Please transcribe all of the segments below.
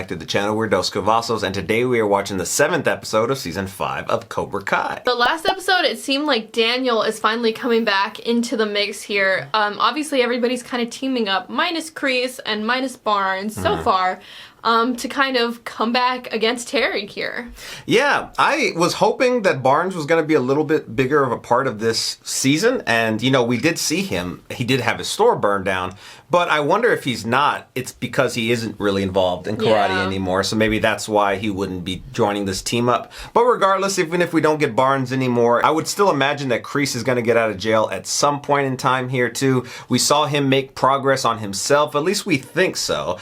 back to the channel. We're Dos Cavazos, and today we are watching the 7th episode of Season 5 of Cobra Kai. The last episode, it seemed like Daniel is finally coming back into the mix here. Obviously, everybody's kind of teaming up, minus Kreese and minus Barnes so far, to kind of come back against Terry here. Yeah, I was hoping that Barnes was going to be a little bit bigger of a part of this season, and, you know, we did see him. He did have his store burned down, but I wonder if he's not, it's because he isn't really involved in karate anymore, so maybe that's why he wouldn't be joining this team up. But regardless, even if we don't get Barnes anymore, I would still imagine that Kreese is going to get out of jail at some point in time here too. We saw him make progress on himself, at least we think so.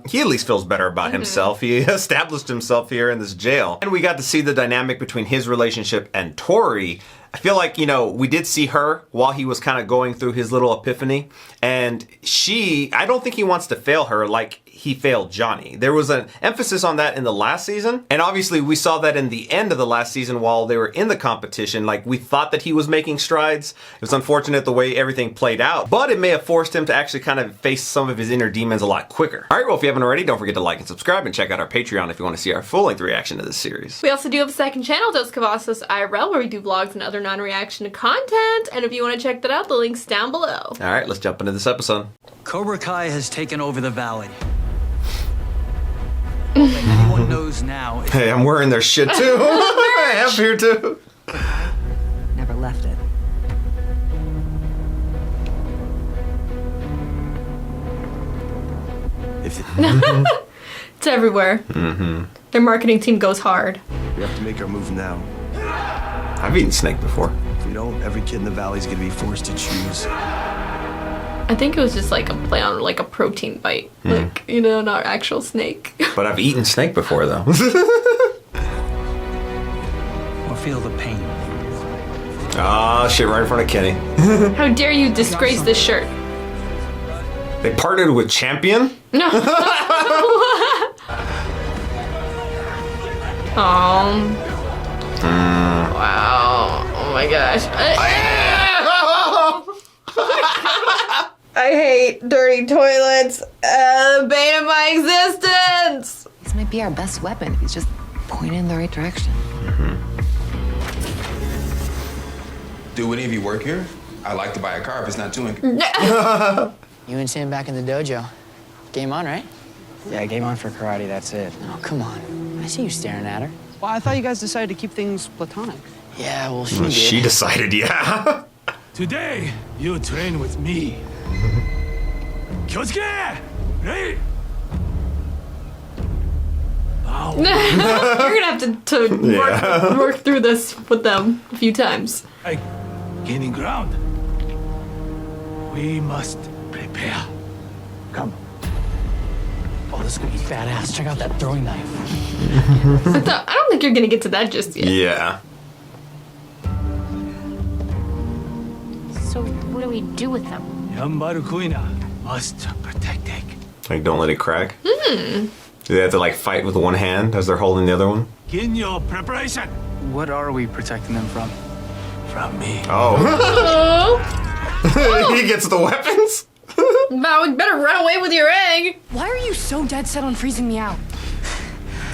He at least feels better about himself. He established himself here in this jail. And we got to see the dynamic between his relationship and Tori. I feel like, you know, we did see her while he was kind of going through his little epiphany, and I don't think he wants to fail her like he failed Johnny. There was an emphasis on that in the last season, and obviously we saw that in the end of the last season while they were in the competition. Like, we thought that he was making strides. It was unfortunate the way everything played out, but it may have forced him to actually kind of face some of his inner demons a lot quicker. All right, well, if you haven't already, don't forget to like and subscribe, and check out our Patreon if you want to see our full-length reaction to this series. We also do have a second channel, Dos Cavazos IRL, where we do vlogs and other non-reaction content, and if you want to check that out, the link's down below. All right, let's jump into this episode. Cobra Kai has taken over the valley. All that anyone knows now is Hey, I'm wearing their shit too. I am here too. Never left it. It's everywhere. Their marketing team goes hard. We have to make our move now. I've eaten snake before. If we don't, every kid in the valley is going to be forced to choose. I think it was just like a play on like a protein bite. Like, you know, not actual snake. But I've eaten snake before though. or feel the pain. Oh shit, right in front of Kenny. How dare you disgrace this shirt? They partnered with Champion? No. Wow. Oh my gosh. I hate dirty toilets. The bane of my existence. This might be our best weapon if he's just pointed in the right direction. Do any of you work here? I'd like to buy a car if it's not too You and Sam back in the dojo. Game on, right? Yeah, game on for karate, that's it. Oh, come on. I see you staring at her. Well, I thought you guys decided to keep things platonic. Yeah, well, she did. She decided, yeah. Today, you train with me. Kyosuke! Right? You're gonna have to work through this with them a few times. Like gaining ground. We must prepare. Come. Oh, this is gonna be badass. Check out that throwing knife. I don't think you're gonna get to that just yet. Yeah. So what do we do with them? Yambaru Kuina must protect Egg. Like, don't let it crack. Do they have to like fight with one hand as they're holding the other one? In your preparation. What are we protecting them from? From me. Oh. He gets the weapons? Wow, we better run away with your egg. Why are you so dead set on freezing me out?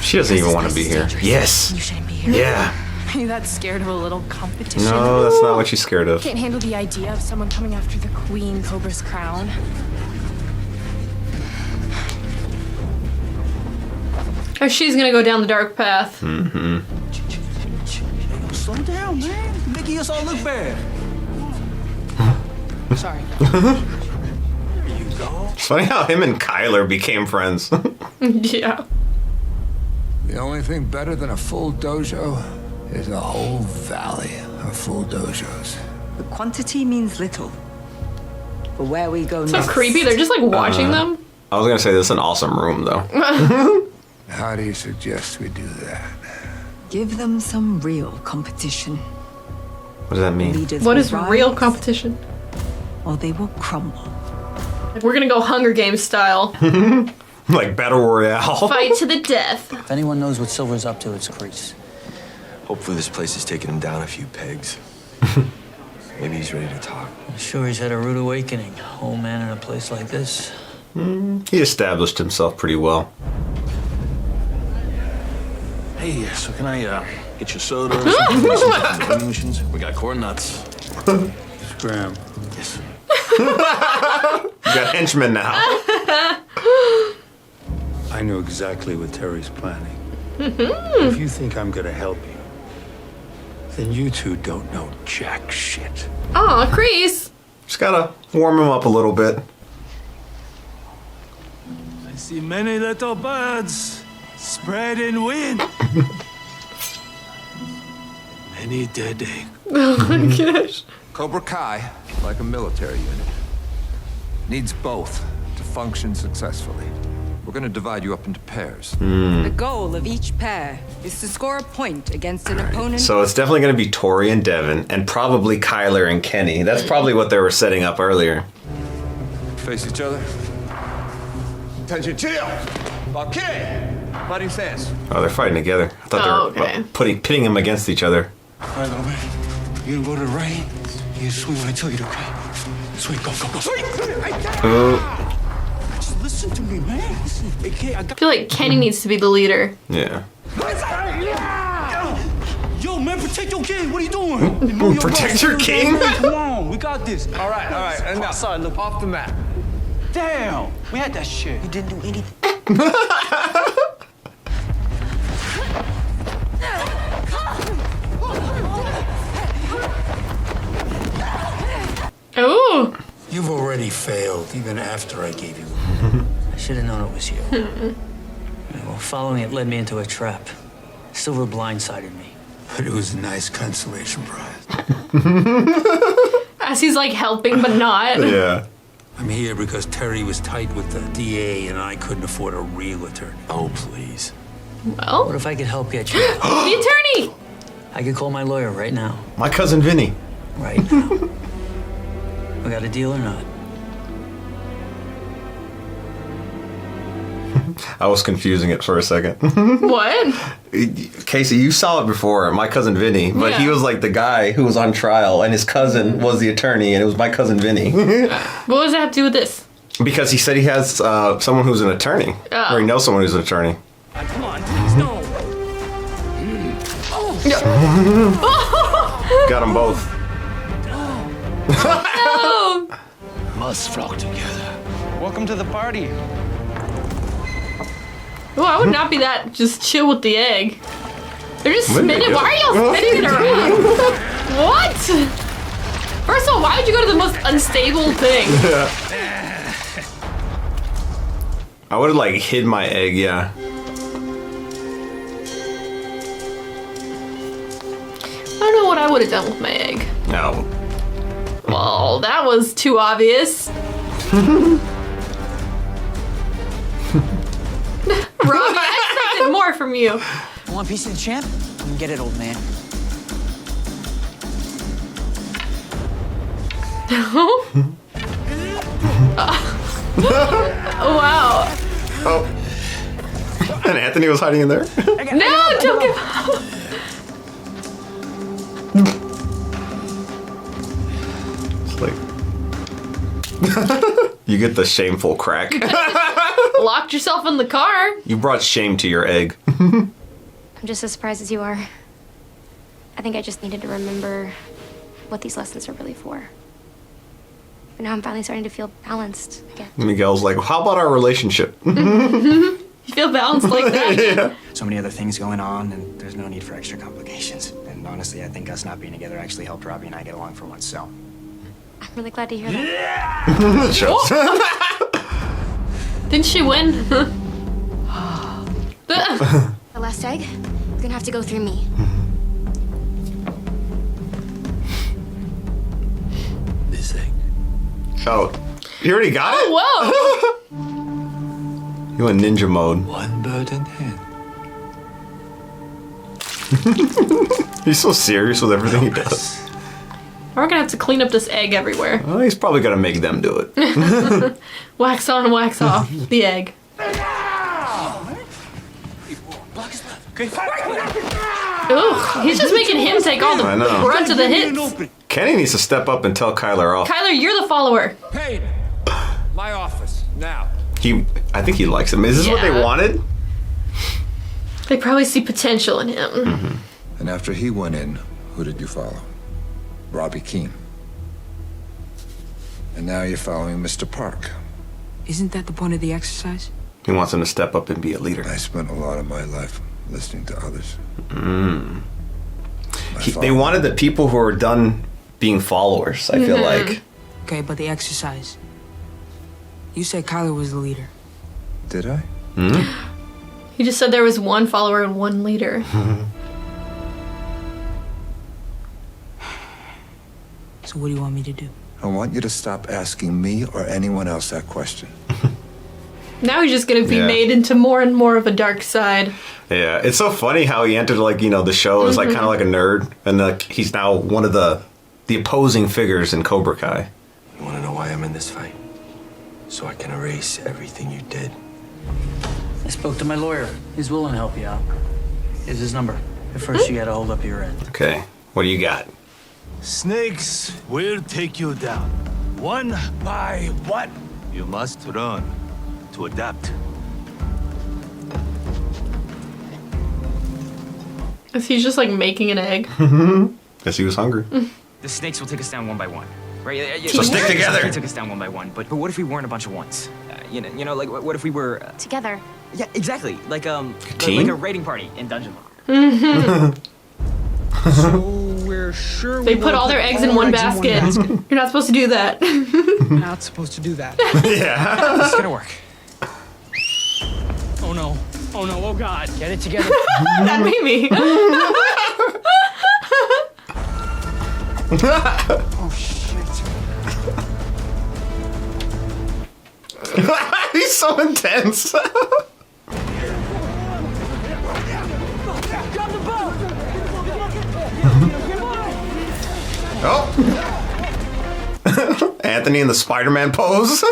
She doesn't even want to be here. Yes. You shouldn't be here. Yeah. Are you that scared of a little competition? No, that's not what she's scared of. Can't handle the idea of someone coming after the Queen Cobra's crown. Or she's gonna go down the dark path. Slow down, man. You're making us all look bad. Sorry. It's funny how him and Kyler became friends. Yeah. The only thing better than a full dojo is a whole valley of full dojos. The quantity means little. But where we go So next... creepy, they're just like watching them. I was gonna say this is an awesome room though. How do you suggest we do that? Give them some real competition. What does that mean? Leaders What will is real rise, competition? or they will crumble. We're gonna go Hunger Games style. Like Battle Royale. Fight to the death. If anyone knows what Silver's up to, it's Kreese. Hopefully this place has taken him down a few pegs. Maybe he's ready to talk. I'm sure he's had a rude awakening. Old man in a place like this. He established himself pretty well. Hey, so can I get you soda or something? Maybe some from the vending machines? We got corn nuts. Scram. Yes. You got henchmen now. I know exactly what Terry's planning. If you think I'm gonna help you, then you two don't know jack shit. Aw, Kreese. Just gotta warm him up a little bit. I see many little birds spreading wind. Many dead eggs. Oh my gosh. Cobra Kai, like a military unit, needs both to function successfully. We're gonna divide you up into pairs. The goal of each pair is to score a point against an opponent. So it's definitely going to be Tori and Devin, and probably Kyler and Kenny. That's probably what they were setting up earlier. Face each other. Attention, chill. Okay. Fighting stance. Oh, they're fighting together. I thought they were pitting them against each other. All right, little man. You gonna go to the right? You swing when I tell you to, okay? Swing, go, go, go. Swing! Oh, Just listen to me, man. Listen. Okay, I feel like Kenny needs to be the leader. yeah. Yo, man, protect your king. What are you doing? You know your Protect boss. your king? Come on, we got this. All right. And now, Outside, look. off the map. Damn, we had that shit. You didn't do anything. Ooh. You've already failed, even after I gave you. I should have known it was you. Well, following it led me into a trap. Silver blindsided me. But it was a nice consolation prize. As he's like helping, but not. Yeah. I'm here because Terry was tight with the DA and I couldn't afford a real attorney. Oh, please. Well, What if I could help get you? the attorney. I could call my lawyer right now. My cousin Vinny. Right now. We got a deal or not? I was confusing it for a second. What? Casey, you saw it before, my cousin Vinny, but he Yeah. was like the guy who was on trial, and his cousin was the attorney, and it was my cousin Vinny. What does that have to do with this? Because he said he has someone who's an attorney, or he knows someone who's an attorney. Come on, please, no. Got them both. Oh. Must flock together. Welcome to the party. Oh, I would not be that just chill with the egg. They're just Wouldn't they spinning. do? Why are y'all spinning it around? What? First of all, why would you go to the most unstable thing? I would have like hid my egg, yeah. I don't know what I would have done with my egg. No. Well, that was too obvious. Robbie, I expected more from you. Want a piece of the champ? Come and get it, old man. Wow. Oh. And Anthony was hiding in there? No, don't give up. It's like... You get the shameful crack. Locked yourself in the car. You brought shame to your egg. I'm just as surprised as you are. I think I just needed to remember what these lessons are really for. But now I'm finally starting to feel balanced again. Miguel's like, how about our relationship? You feel balanced like that? Yeah. So many other things going on, and there's no need for extra complications. And honestly, I think us not being together actually helped Robbie and I get along for once, so. I'm really glad to hear that. Didn't she win? The last egg, you're gonna have to go through me. This egg. Oh, you already got it? Whoa! You went ninja mode. One bird in hand. He's so serious with everything he does. We're gonna have to clean up this egg everywhere. Well, he's probably gonna make them do it. Wax on, wax off the egg. Ooh, he's just making him take all the I know. brunt of the hits. Kenny needs to step up and tell Kyler off. Kyler, you're the follower. Payne, my office now. I think he likes him. Is this what they Yeah. wanted? They probably see potential in him. Mm-hmm. And after he went in, who did you follow? Robbie Keane. And now you're following Mr. Park. Isn't that the point of the exercise? He wants him to step up and be a leader. I spent a lot of my life listening to others. They wanted the people who are done being followers, I feel like. Okay, but the exercise. You said Kyler was the leader. Did I? He just said there was one follower and one leader. So what do you want me to do? I want you to stop asking me or anyone else that question. Now he's just gonna be made into more and more of a dark side. Yeah, it's so funny how he entered like, the show as like kind of like a nerd, and like he's now one of the opposing figures in Cobra Kai. You want to know why I'm in this fight? So I can erase everything you did. I spoke to my lawyer. He's willing to help you out. Here's his number. At first, you gotta hold up your end. Okay, what do you got? Snakes will take you down. One by one. You must run to adapt. Is he just like making an egg? Guess he was hungry. The snakes will take us down one by one, right? So stick together. They took us down one by one, but what if we weren't a bunch of ones? Like what if we were Together. Yeah, exactly. Like team? like a raiding party in Dungeon Lore. So we're sure They put all their eggs in one basket. You're not supposed to do that. Not supposed to do that. Yeah. It's gonna work. Oh no. Oh no, oh god. Get it together. That made me. Oh shit. He's so intense. Oh. Anthony in the Spider-Man pose.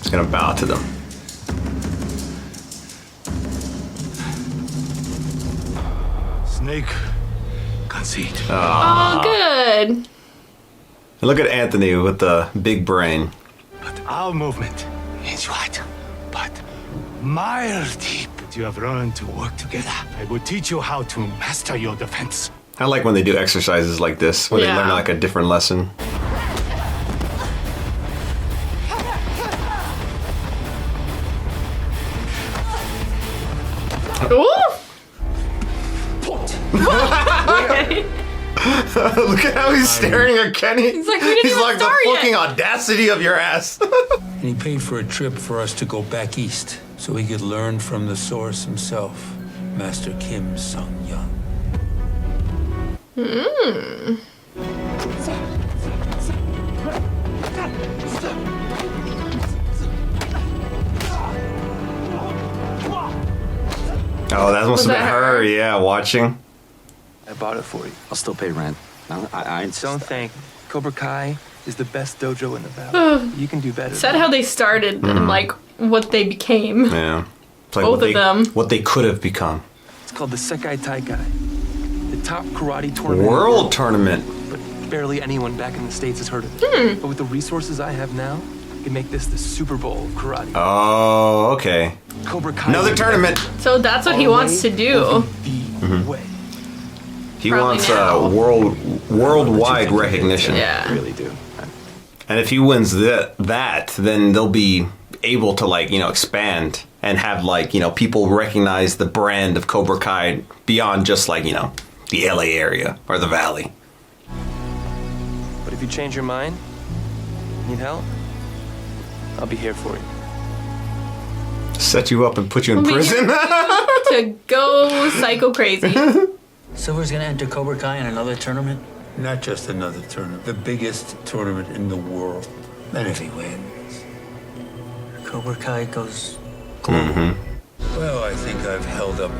He's gonna bow to them. Snake, concede. Oh, good. And look at Anthony with the big brain. But our movement is wide, but mile deep. You have learned to work together. I will teach you how to master your defense. I like when they do exercises like this, where they learn like a different lesson. Ooh. Look at how he's staring at Kenny. He's like, we didn't even like, the start fucking yet. audacity of your ass. And he paid for a trip for us to go back east so he could learn from the source himself, Master Kim Sung-young. Oh, that must have been her, yeah, watching. I bought it for you. I'll still pay rent. I don't think Cobra Kai is the best dojo in the valley. You can do better. Sad how they started and like what they became. Yeah. It's like Both what of them. What they could have become. It's called the Sekai Taikai, the top karate tournament. World tournament. But barely anyone back in the States has heard of it. But with the resources I have now, I can make this the Super Bowl of karate. Oh, okay. Cobra Kai. Another tournament. So that's what he wants to do. He Probably wants now. worldwide recognition. Yeah. I really do. And if he wins that, then they'll be able to expand and have people recognize the brand of Cobra Kai beyond just the LA area or the Valley. But if you change your mind, need help, I'll be here for you. Set you up and put you in Be- prison. To go psycho crazy. Silver's gonna enter Cobra Kai in another tournament? Not just another tournament, the biggest tournament in the world. And if he wins, Cobra Kai goes global. well, I think I've held up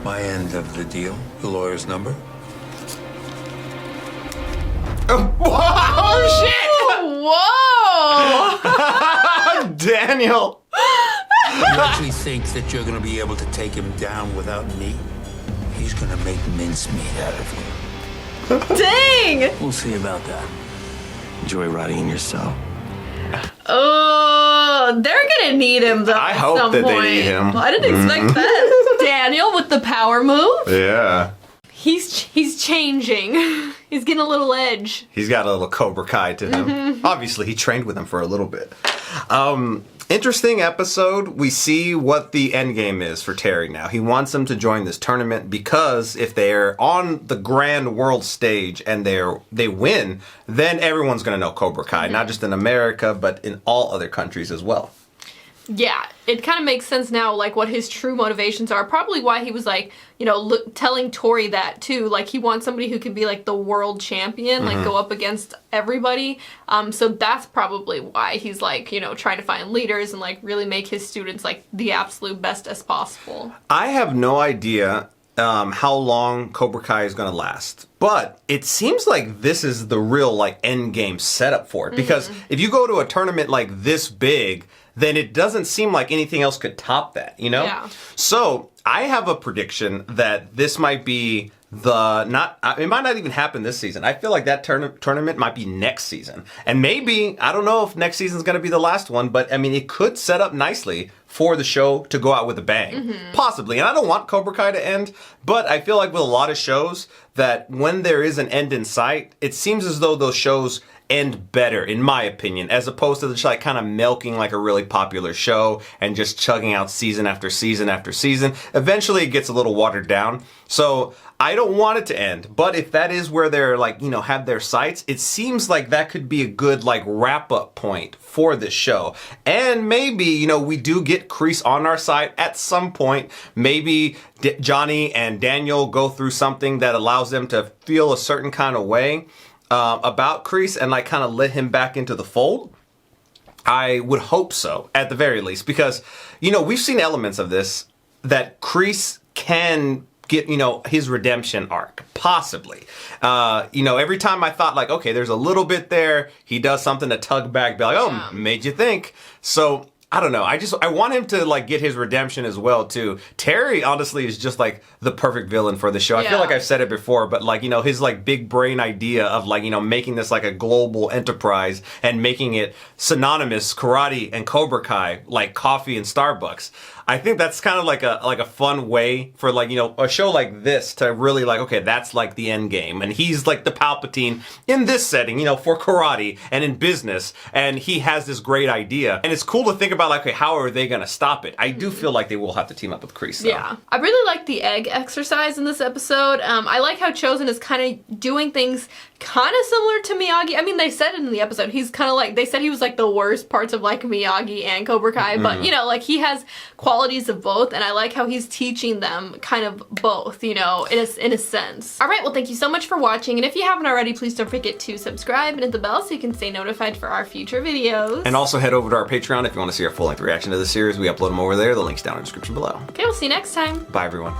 my end of the deal. The lawyer's number. Oh Whoa! shit! Daniel. You actually think that you're going to be able to take him down without me? He's gonna make mincemeat out of you. Dang! We'll see about that. Enjoy rotting in your cell. Oh, they're gonna need him though. I at hope some that point. they need him. I didn't expect that. Daniel with the power move. Yeah. He's changing. He's getting a little edge. He's got a little Cobra Kai to him. Obviously, he trained with him for a little bit. Interesting episode. We see what the end game is for Terry now. He wants him to join this tournament because if they're on the grand world stage and they win, then everyone's going to know Cobra Kai, not just in America, but in all other countries as well. Yeah, it kind of makes sense now, like, what his true motivations are. Probably why he was, like, you know, telling Tori that, too. Like, he wants somebody who can be, like, the world champion, like, go up against everybody. So that's probably why he's, like, you know, trying to find leaders and, like, really make his students, like, the absolute best as possible. I have no idea how long Cobra Kai is going to last. But it seems like this is the real, like, end game setup for it. Because if you go to a tournament, like, this big, then it doesn't seem like anything else could top that, you know? Yeah. So I have a prediction that this might be it might not even happen this season. I feel like that tournament might be next season. And maybe, I don't know if next season's going to be the last one, but I mean, it could set up nicely for the show to go out with a bang. Possibly. And I don't want Cobra Kai to end, but I feel like with a lot of shows that when there is an end in sight, it seems as though those shows end better, in my opinion, as opposed to just like kind of milking like a really popular show and just chugging out season after season after season. Eventually it gets a little watered down. So I don't want it to end, but if that is where they're like, you know, have their sights, it seems like that could be a good like wrap up point for this show. And maybe, you know, we do get Kreese on our side at some point. Maybe Johnny and Daniel go through something that allows them to feel a certain kind of way about Kreese and like kind of let him back into the fold. I would hope so, at the very least, because, you know, we've seen elements of this that Kreese can get, you know, his redemption arc, possibly. You know, every time I thought like, okay, there's a little bit there, he does something to tug back, be like, oh, made you think. So I don't know. I want him to like get his redemption as well too. Terry honestly is just like the perfect villain for the show. I feel like I've said it before, but like, you know, his like big brain idea of like, you know, making this like a global enterprise and making it synonymous, karate and Cobra Kai, like coffee and Starbucks. I think that's kind of like a fun way for like, you know, a show like this to really like, okay, that's like the end game. And he's like the Palpatine in this setting, you know, for karate and in business. And he has this great idea. And it's cool to think about like, okay, how are they going to stop it? I do feel like they will have to team up with Kreese. Yeah. I really like the egg exercise in this episode. I like how Chozen is kind of doing things kind of similar to Miyagi. I mean, they said it in the episode. He's kind of like, they said he was like the worst parts of like Miyagi and Cobra Kai, but you know, like he has qualities of both, and I like how he's teaching them kind of both, you know, in a sense. All right, well, thank you so much for watching, and if you haven't already, please don't forget to subscribe and hit the bell so you can stay notified for our future videos. And also head over to our Patreon if you want to see our full-length reaction to the series. We upload them over there. The link's down in the description below. Okay, we'll see you next time. Bye, everyone.